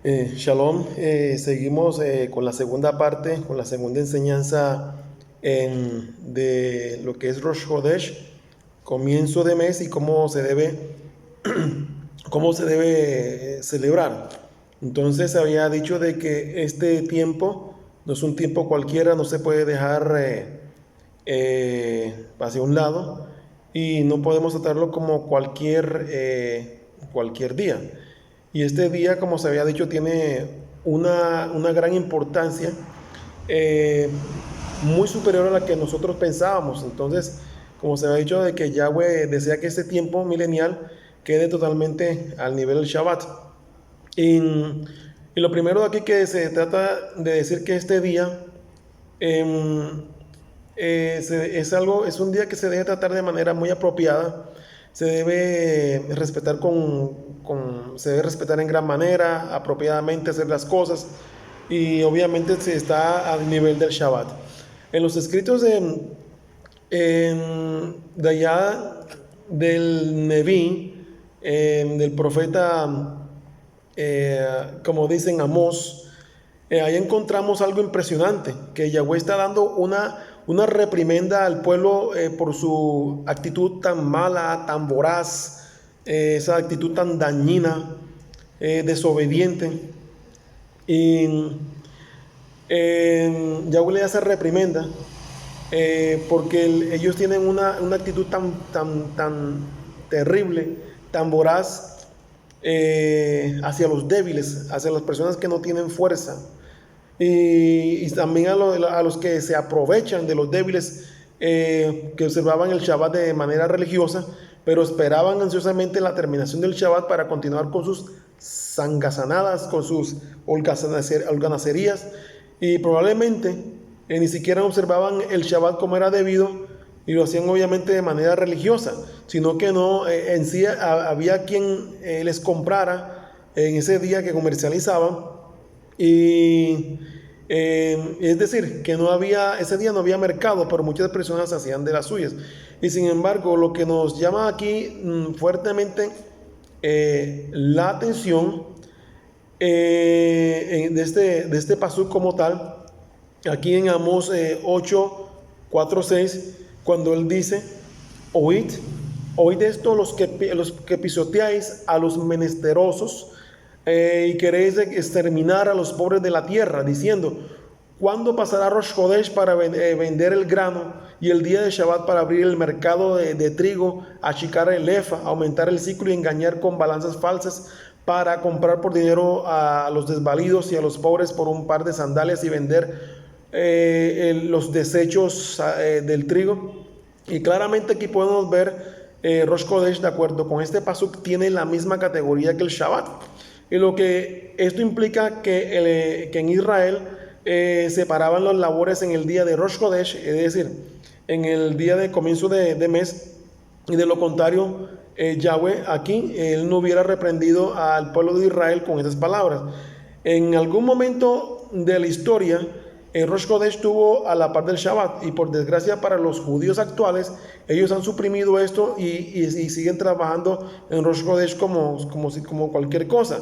Shalom, seguimos con la segunda parte, con la segunda enseñanza de lo que es Rosh Hodesh, comienzo de mes y cómo se debe celebrar. Entonces había dicho de que este tiempo no es un tiempo cualquiera, no se puede dejar hacia un lado y no podemos tratarlo como cualquier día. Y este día, como se había dicho, tiene una gran importancia, eh, muy superior a la que nosotros pensábamos. Entonces, como se había dicho, de que Yahweh desea que este tiempo milenial quede totalmente al nivel del Shabbat. Y, y lo primero de aquí que se trata de decir que este día es un día que se debe tratar de manera muy apropiada, se debe respetar se debe respetar en gran manera, apropiadamente hacer las cosas y obviamente se está al nivel del Shabbat. En los escritos de allá del Neví, del profeta, como dicen Amós, ahí encontramos algo impresionante, que Yahweh está dando una reprimenda al pueblo por su actitud tan mala, tan voraz, esa actitud tan dañina, desobediente. Y Yahweh le hace reprimenda porque ellos tienen una actitud tan terrible, tan voraz hacia los débiles, hacia las personas que no tienen fuerza. Y también a los que se aprovechan de los débiles que observaban el Shabbat de manera religiosa, pero esperaban ansiosamente la terminación del Shabbat para continuar con sus sangazanadas, con sus holganacerías, y probablemente ni siquiera observaban el Shabbat como era debido, y lo hacían obviamente de manera religiosa, sino que no, en sí había quien les comprara en ese día que comercializaban. Y es decir, que ese día no había mercado, pero muchas personas hacían de las suyas. Y sin embargo, lo que nos llama aquí fuertemente la atención de este pasuk como tal, aquí en Amós 8, 4, 6, cuando él dice: oíd, oíd esto los que pisoteáis a los menesterosos y queréis exterminar a los pobres de la tierra, diciendo: ¿cuándo pasará Rosh Hodesh para vender el grano y el día de Shabbat para abrir el mercado de trigo, achicar el efa, aumentar el ciclo y engañar con balanzas falsas para comprar por dinero a los desvalidos y a los pobres por un par de sandalias y vender los desechos del trigo? Y claramente aquí podemos ver Rosh Hodesh, de acuerdo con este pasuk, tiene la misma categoría que el Shabbat. Y lo que esto implica que en Israel separaban las labores en el día de Rosh Hodesh, es decir, en el día de comienzo de mes, y de lo contrario, Yahweh aquí, él no hubiera reprendido al pueblo de Israel con estas palabras. En algún momento de la historia, Rosh Hodesh estuvo a la par del Shabbat, y por desgracia para los judíos actuales, ellos han suprimido esto y siguen trabajando en Rosh Hodesh como cualquier cosa.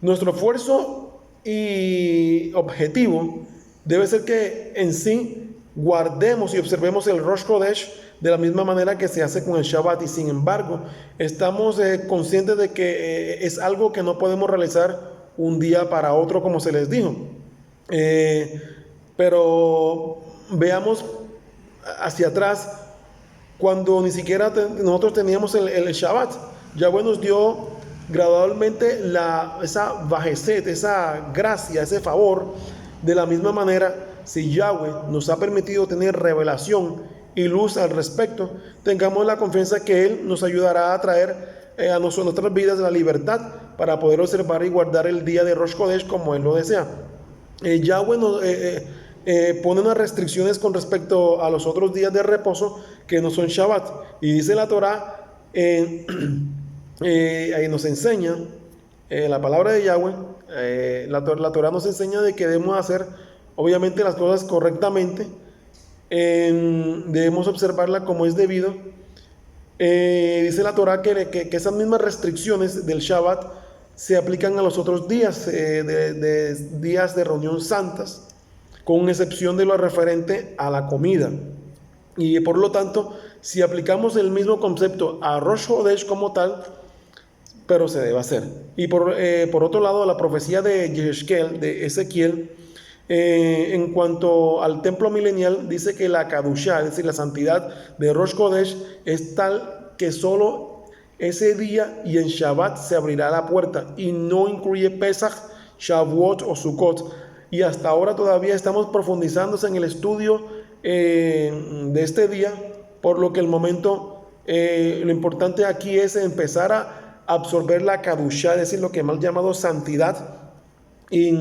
Nuestro esfuerzo y objetivo debe ser que en sí guardemos y observemos el Rosh Hodesh de la misma manera que se hace con el Shabbat, y sin embargo estamos conscientes de que es algo que no podemos realizar un día para otro, como se les dijo. Pero veamos hacia atrás, cuando ni siquiera nosotros teníamos el Shabbat. Yahweh nos dio gradualmente esa bajezet, esa gracia, ese favor. De la misma manera, si Yahweh nos ha permitido tener revelación y luz al respecto, tengamos la confianza que Él nos ayudará a traer a nuestras vidas la libertad para poder observar y guardar el día de Rosh Hodesh como Él lo desea. Yahweh nos pone unas restricciones con respecto a los otros días de reposo que no son Shabbat. Y dice la Torah, ahí nos enseña la palabra de Yahweh, la Torah nos enseña de que debemos hacer obviamente las cosas correctamente, debemos observarla como es debido. Dice la Torah que esas mismas restricciones del Shabbat se aplican a los otros días, de días de reunión santas, con excepción de lo referente a la comida. Y por lo tanto, si aplicamos el mismo concepto a Rosh Hodesh como tal, pero se debe hacer. Y por otro lado, la profecía de Yehezkel, de Ezequiel, en cuanto al templo milenial, dice que la Kadushá, es decir, la santidad de Rosh Hodesh, es tal que solo ese día y en Shabbat se abrirá la puerta, y no incluye Pesach, Shavuot o Sukkot. Y hasta ahora todavía estamos profundizándose en el estudio de este día, por lo que el momento, lo importante aquí es empezar a absorber la Kadushá, es decir, lo que hemos llamado santidad, y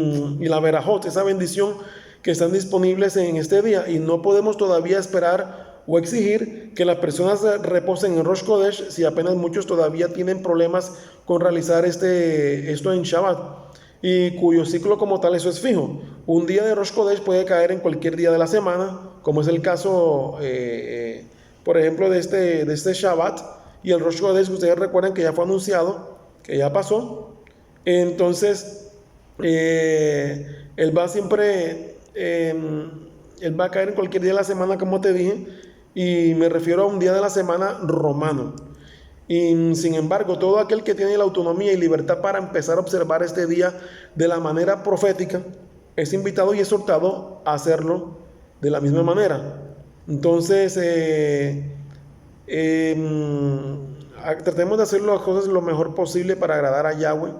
la Berajot, esa bendición que están disponibles en este día. Y no podemos todavía esperar o exigir que las personas reposen en Rosh Hodesh si apenas muchos todavía tienen problemas con realizar esto en Shabbat, y cuyo ciclo como tal eso es fijo. Un día de Rosh Hodesh puede caer en cualquier día de la semana, como es el caso, por ejemplo, de este Shabbat. Y el Rosh Hodesh, ustedes recuerdan que ya fue anunciado, que ya pasó. Entonces, él va siempre, él va a caer en cualquier día de la semana, como te dije, y me refiero a un día de la semana romano. Y sin embargo, todo aquel que tiene la autonomía y libertad para empezar a observar este día de la manera profética, es invitado y exhortado a hacerlo de la misma manera. Entonces, tratemos de hacer las cosas lo mejor posible para agradar a Yahweh.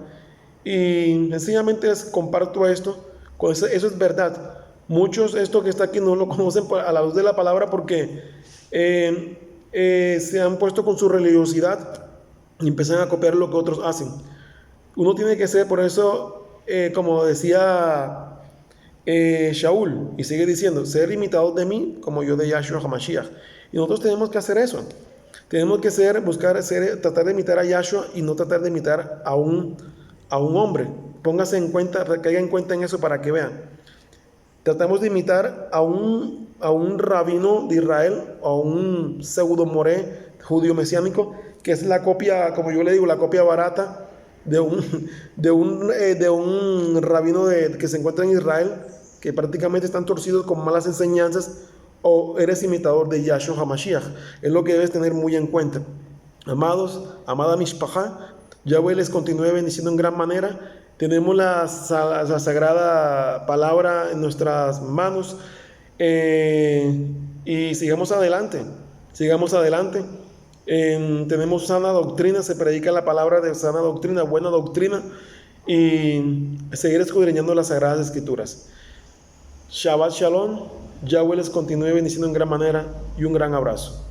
Y sencillamente comparto esto, eso es verdad. Muchos esto que está aquí no lo conocen a la luz de la palabra, porque se han puesto con su religiosidad y empiezan a copiar lo que otros hacen. Uno tiene que ser, por eso, como decía Shaul, y sigue diciendo, ser imitador de mí como yo de Yahshua HaMashiach. Y nosotros tenemos que hacer eso. Tenemos que tratar de imitar a Yahshua y no tratar de imitar a un hombre. Póngase en cuenta, caiga en cuenta en eso para que vean. Tratamos de imitar a un rabino de Israel, a un pseudo moré judío mesiánico, que es la copia, como yo le digo, la copia barata de un rabino que se encuentra en Israel, que prácticamente están torcidos con malas enseñanzas. O eres imitador de Yahshua HaMashiach. Es lo que debes tener muy en cuenta. Amados, amada Mishpachá, Yahweh les continúe bendiciendo en gran manera. Tenemos la sagrada palabra en nuestras manos, y sigamos adelante. Tenemos sana doctrina, se predica la palabra de sana doctrina, buena doctrina, y seguir escudriñando las sagradas escrituras. Shabbat Shalom, Yahweh les continúe bendiciendo en gran manera, y un gran abrazo.